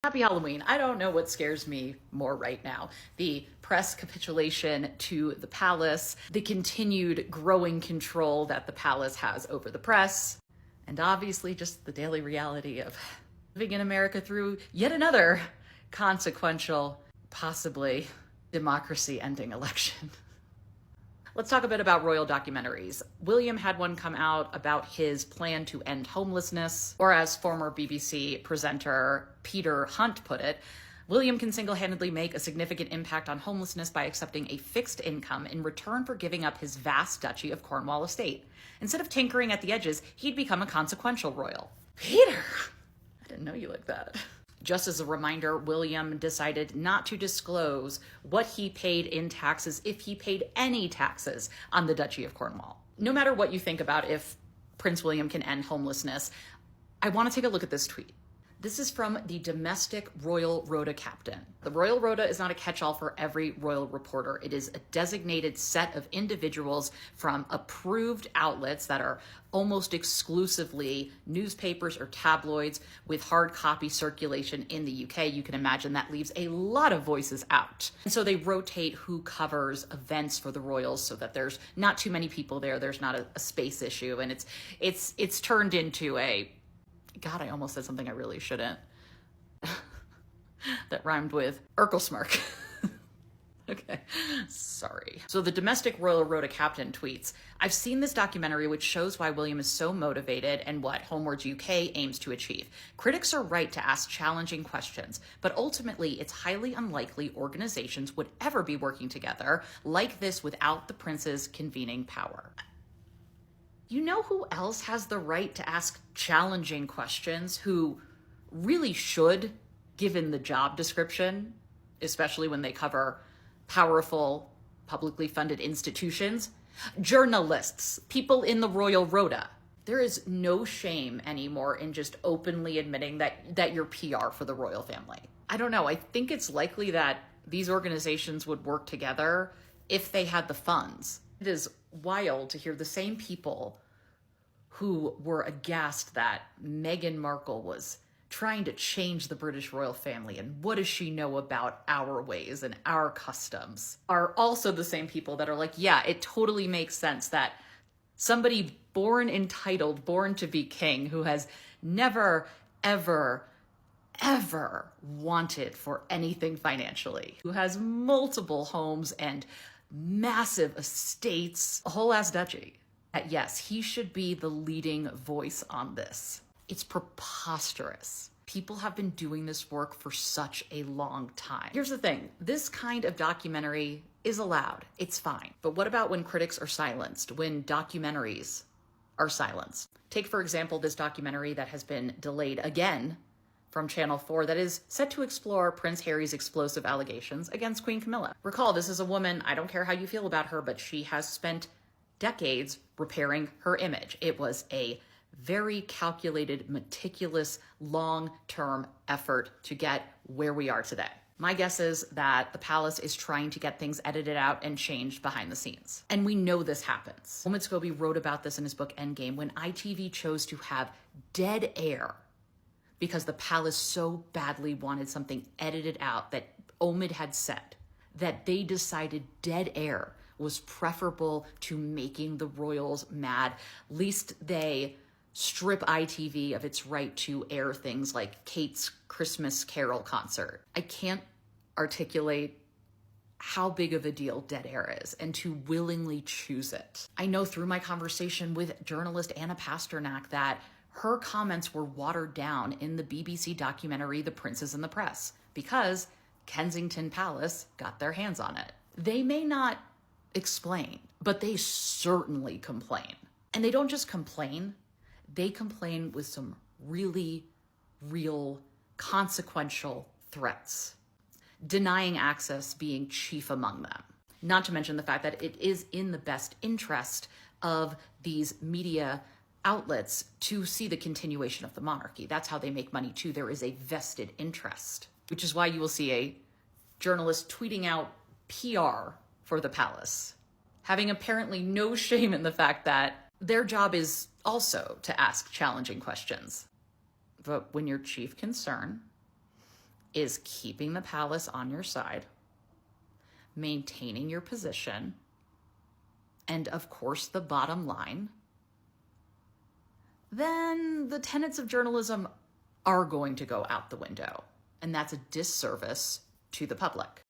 Happy Halloween. I don't know what scares me more right now. The press capitulation to the palace, the continued growing control that the palace has over the press, and obviously just the daily reality of living in America through yet another consequential, possibly democracy-ending election. Let's talk a bit about royal documentaries. William had one come out about his plan to end homelessness, or as former BBC presenter Peter Hunt put it, William can single-handedly make a significant impact on homelessness by accepting a fixed income in return for giving up his vast Duchy of Cornwall estate. Instead of tinkering at the edges, he'd become a consequential royal. Peter! I didn't know you like that. Just as a reminder, William decided not to disclose what he paid in taxes, if he paid any taxes, on the Duchy of Cornwall. No matter what you think about if Prince William can end homelessness, I want to take a look at this tweet. This is from the domestic royal rota captain. The royal rota is not a catch-all for every royal reporter. It is a designated set of individuals from approved outlets that are almost exclusively newspapers or tabloids with hard copy circulation in the UK. You can imagine that leaves a lot of voices out. And so they rotate who covers events for the royals so that there's not too many people there. There's not a space issue. And it's turned into a, God, I almost said something I really shouldn't. That rhymed with Urkelsmirk. Okay, sorry. So the domestic royal rota captain tweets, I've seen this documentary which shows why William is so motivated and what Homewards UK aims to achieve. Critics are right to ask challenging questions, but ultimately it's highly unlikely organizations would ever be working together like this without the prince's convening power. You know who else has the right to ask challenging questions, who really should, given the job description, especially when they cover powerful, publicly funded institutions? Journalists, people in the royal rota. There is no shame anymore in just openly admitting that you're PR for the royal family. I don't know, I think it's likely that these organizations would work together if they had the funds. It is wild to hear the same people who were aghast that Meghan Markle was trying to change the British royal family and what does she know about our ways and our customs, are also the same people that are like, yeah, it totally makes sense that somebody born entitled, born to be king, who has never, ever, ever wanted for anything financially, who has multiple homes and massive estates, a whole ass duchy, that yes, he should be the leading voice on this. It's preposterous. People have been doing this work for such a long time. Here's the thing, this kind of documentary is allowed, it's fine. But what about when critics are silenced, when documentaries are silenced? Take, for example, this documentary that has been delayed again from Channel 4 that is set to explore Prince Harry's explosive allegations against Queen Camilla. Recall, this is a woman, I don't care how you feel about her, but she has spent decades repairing her image. It was a very calculated, meticulous, long-term effort to get where we are today. My guess is that the palace is trying to get things edited out and changed behind the scenes. And we know this happens. Omid Scobie wrote about this in his book Endgame, when ITV chose to have dead air because the palace so badly wanted something edited out that Omid had said, that they decided dead air was preferable to making the royals mad, lest they strip ITV of its right to air things like Kate's Christmas Carol concert. I can't articulate how big of a deal dead air is and to willingly choose it. I know through my conversation with journalist Anna Pasternak that her comments were watered down in the BBC documentary The Princes and the Press because Kensington Palace got their hands on it. They may not explain, but they certainly complain. And they don't just complain, they complain with some really real consequential threats, denying access being chief among them. Not to mention the fact that it is in the best interest of these media outlets to see the continuation of the monarchy. That's how they make money too. There is a vested interest, which is why you will see a journalist tweeting out PR for the palace, having apparently no shame in the fact that their job is also to ask challenging questions. But when your chief concern is keeping the palace on your side, maintaining your position, and of course the bottom line, then the tenets of journalism are going to go out the window. And that's a disservice to the public.